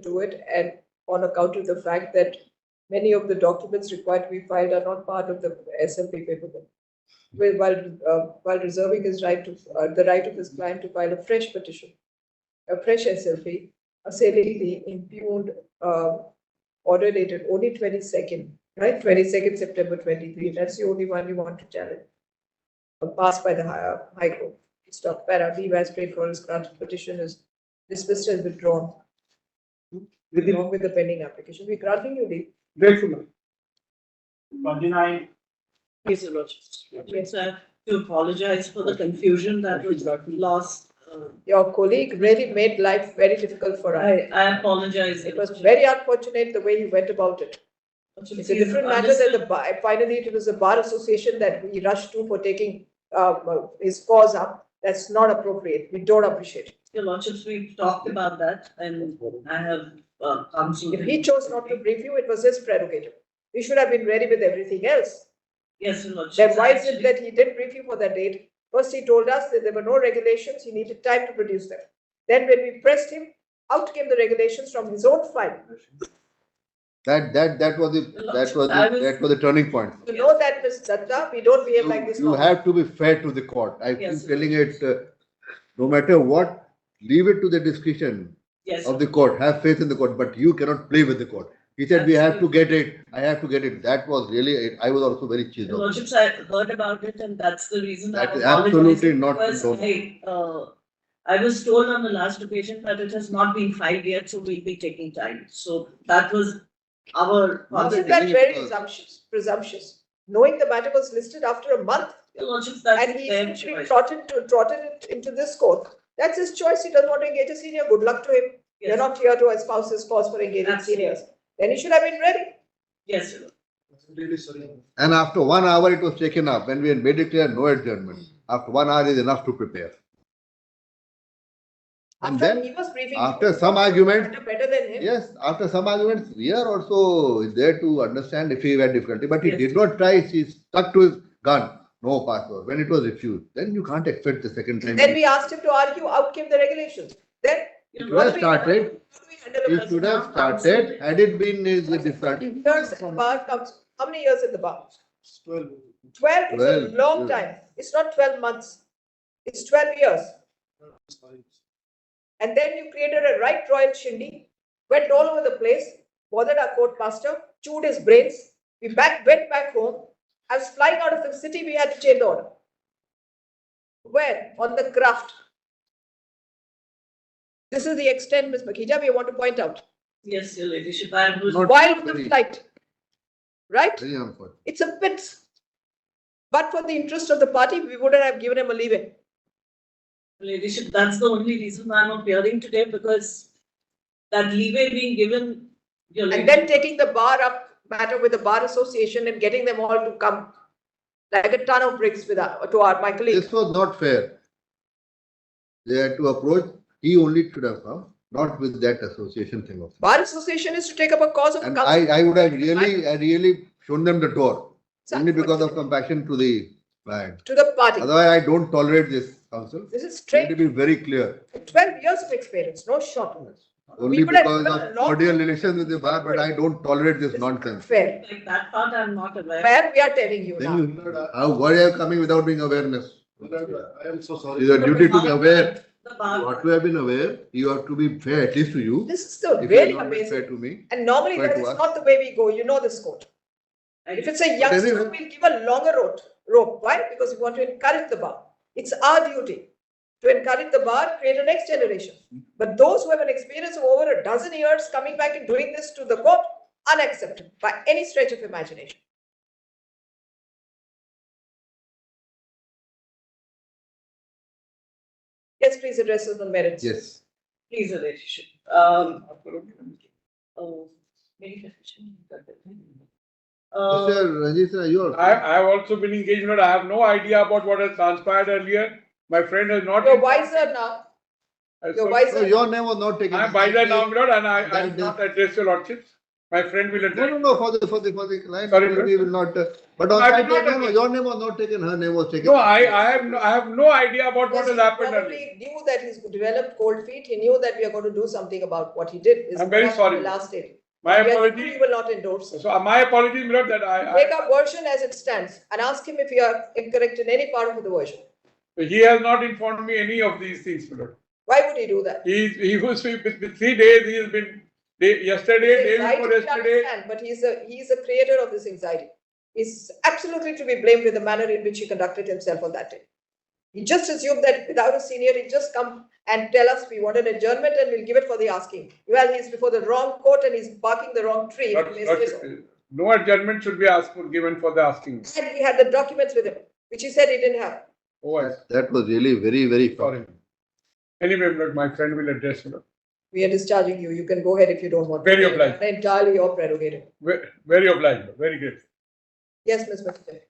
do it, and on account of the fact that many of the documents required to be filed are not part of the SLP paperwork. While reserving his right to the right of his client to file a fresh petition, a fresh SLP, assailing the impugned order dated only 22nd, right? 22nd September 23. That's the only one you want to challenge. Passed by the High Court. Stop. Para B has paid for his granted petition is dismissed and withdrawn. Along with the pending application. We granting you leave. Grateful. 29. Yes, Your Lordship. Yes, I have to apologize for the confusion that was lost. Your colleague really made life very difficult for us. I apologize. It was very unfortunate the way he went about it. It's a different matter that finally it was the Bar Association that we rushed to for taking his cause up. That's not appropriate. We don't appreciate it. Your Lordships, we've talked about that, and I have come to. If he chose not to brief you, it was his prerogative. We should have been ready with everything else. Yes, Your Lordships. Then why is it that he didn't brief you for that date? First, he told us that there were no regulations. He needed time to produce them. Then, when we pressed him, out came the regulations from his own file. That was the turning point. You know that, Ms. Datta, we don't behave like this. You have to be fair to the court. I keep telling it, no matter what, leave it to the discretion of the court. Have faith in the court, but you cannot play with the court. He said, we have to get it. I have to get it. That was really, I was also very cheesed Your off. Lordships, I heard about it, and that's the reason That is absolutely not I was told on the last occasion that it has not been filed yet, so we'll be taking time. So that was our. Isn't that very presumptuous? Knowing the matter was listed after a month, Your Lordships, that's and he their essentially choice. trotted it into this court. That's his choice. He doesn't want to engage a senior. Good luck to him. Yes. You're not here to espouse his cause for engaging seniors. Then he should have been ready. Yes, Your Lord. Really sorry. And after 1 hour, it was taken up. When we had made it clear, no adjournment. After 1 hour is enough to prepare. And After then, he was briefing after you, some arguments, better than him. yes, after some arguments, we are also there to understand if he had difficulty. But he Yes. did not try. He stuck to his gun. No passport. When it was refused, then you can't expect the second time. Then we asked him to argue. Out came the regulations. Then It should have started. It should have started. Had it been is different. Years in the bar comes. How many years in the bar? 12. 12 is a 12, long yeah. time. It's not 12 months. It's 12 years. And then you created a right royal shindy, went all over the place, bothered our court master, chewed his brains. We went back home. I was flying out of the city. We had to change the order. Where? On the craft. This is the extent, Ms. Makhija, we want to point out. Yes, Your Ladyship, I was. Not While on the very- flight. Right? Very unfortunate. It's a bit. But for the interest of the party, we wouldn't have given him a leave-in. Ladyship, that's the only reason I'm appearing today, because that leeway being given. Your And Ladyship, then taking the bar up matter with the Bar Association and getting them all to come like a ton of bricks with my colleagues. This was not fair. They had to approach. He only should have come, not with that association thing of. Bar Association is to take up a cause of And council. I would have really shown them the door, only because of Exactly. compassion to the client. To the party. Otherwise, I don't tolerate this council. This is Let straight. me be very clear. 12 years of experience, no short. Only would have because given a of lot- cordial relations with the bar, but I don't tolerate this nonsense. Fair. like that part I'm not aware. Fair, we are telling you Then now. why are you coming without being awareness? I am so It sorry. is a duty to be aware. The bar. You ought to have been aware. You have to be fair, at least to you. This is still If you are really not being fair amazing. to me. And normally fair that to is us. not the way we go. You know this court. If it's a youngster, anyway. we'll give a longer rope. Why? Because we want to encourage the bar. It's our duty to encourage the bar, create a next generation. But those who have an experience of over a dozen years coming back and doing this to the court, unacceptable by any stretch of imagination. Yes, please address us on merits. Yes. Please, Your Ladyship. Mr. Ranjit, sir, you are. I have also been engaged, but I have no idea about what has transpired earlier. My friend has not. You're wiser now. You're So wiser. your name was not taken. I am wiser now, my lord, and I That will not address your lordships. My friend will address. No, for the client, Sorry, we will not, but on I that, will not no, your name was not taken, her name was taken. No, I have no idea about what Yes, has he happened. probably knew that he's developed cold feet. He knew that we are going to do something about what he did. Is I'm very perhaps sorry. the last day. My We apology. will not endorse it. So my apologies, Milord, that Take our version as it stands and ask him if we are incorrect in any part of the version. he has not informed me any of these things, Milord. Why would he do that? He was with 3 days. He has been yesterday, day before Anxiety, yesterday. we understand, but he's a creator of this anxiety. He's absolutely to be blamed with the manner in which he conducted himself on that day. He just assumed that without a senior, he'd just come and tell us we want an adjournment and we'll give it for the asking. Well, he's before the wrong court and he's barking the wrong tree. No adjournment should be asked for, given for the asking. And he had the documents with him, which he said he didn't have. Oh, I see. That was really very, very Sorry. Anyway, Milord, my friend will address you. We are discharging you. You can go ahead if you don't want to. Very obliged. Entirely your prerogative. Very obliged. Very great. Yes, Ms. Mukherjee.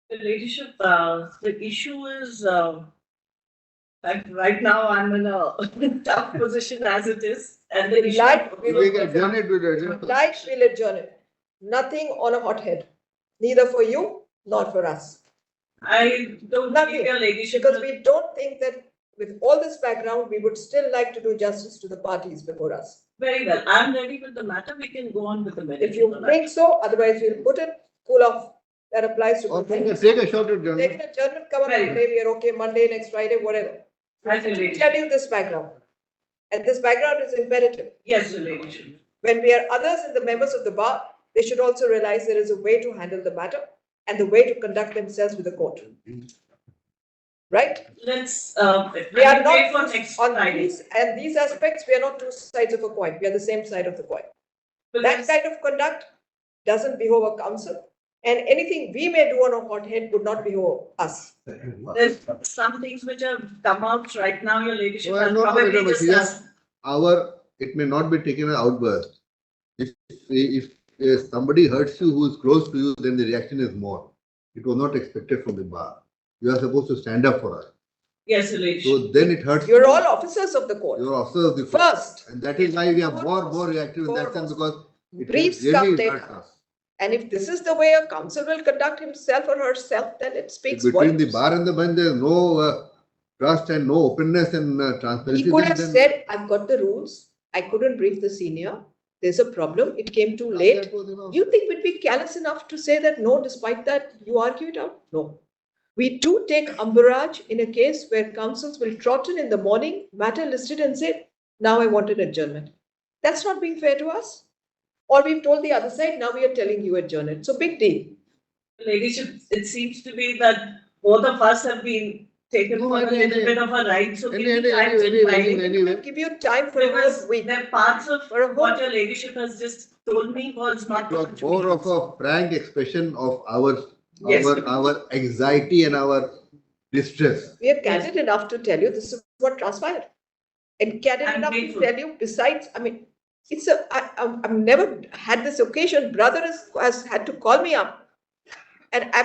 The ladyship, the issue is, that right now I'm in a tough position as it is. And the issue. We can adjourn it with adjourn. Like we'll adjourn it. Nothing on a hot head. Neither for you, nor for us. I don't think your ladyship. Because we don't think that with all this background, we would still like to do justice to the parties before us. Very well. I'm ready with the matter. We can go on with the matter. If you think so, otherwise we'll put it, cool off. That applies to. Or take a short adjournment. Take an adjournment, come on Monday, we are okay, Monday, next Friday, whatever. Right, your Tell ladyship. you this background. And this background is imperative. Yes, your ladyship. When we are others and the members of the bar, they should also realize there is a way to handle the matter and the way to conduct themselves with the court. Right? Let's, We are wait for not next on Friday. these aspects, we are not two sides of a coin. We are the same side of the coin. But That kind of conduct doesn't behove a council. And anything we may do on a hot head would not behove us. there's some things which have come out right now, your ladyship Well, has no, probably but discussed. it may not be taken as outburst. If somebody hurts you who is close to you, then the reaction is more. It was not expected from the bar. You are supposed to stand up for us. Yes, your ladyship. So then it hurts. You're all officers of the court. You're officers of the court. First, And that is why we are more reactive in that sense, because it briefs really come hurts later. us. And if this is the way a council will conduct himself or herself, then it speaks Between the volumes. bar and the bench, there is no trust and no openness and transparency. He could have then- said, I've got the rules. I couldn't brief the senior. There's a problem. It came too late. That was enough. You think we'd be callous enough to say that no, despite that, you argue it out? No. We do take umbrage in a case where councils will trot in the morning, matter listed and say, now I want an adjournment. That's not being fair to us. Or we've told the other side, now we are telling you adjourn it. So big deal. Ladyship, it seems to be that both of us have been taken No, for a little bit of a ride, so give me time in filing. Anyway. Give you time for a Because whole week. there are parts of For a whole what your ladyship has just told me was not. It was more of a frank expression of Yes. our anxiety and our distress. We are candid enough to tell you this is what transpired. And candid I'm enough to grateful. tell you, besides, I mean, I've never had this occasion. Brother has had to call me up. And I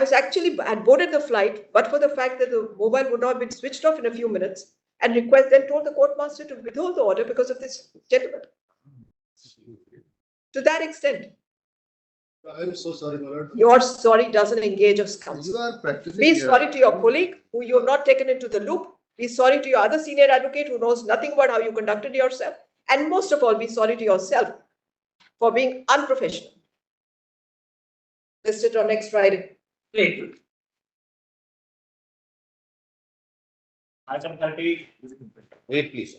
had boarded the flight, but for the fact that the mobile would not have been switched off in a few minutes, and then told the court master to withhold the order because of this gentleman. To that extent, I'm so sorry, my lord. your sorry doesn't engage us You counsel. are practicing. Be sorry to your colleague who you have not taken into the loop. Be sorry to your other senior advocate who knows nothing about how you conducted yourself. And most of all, be sorry to yourself for being unprofessional. Listed on next Friday. Grateful. Item 30. Wait, please.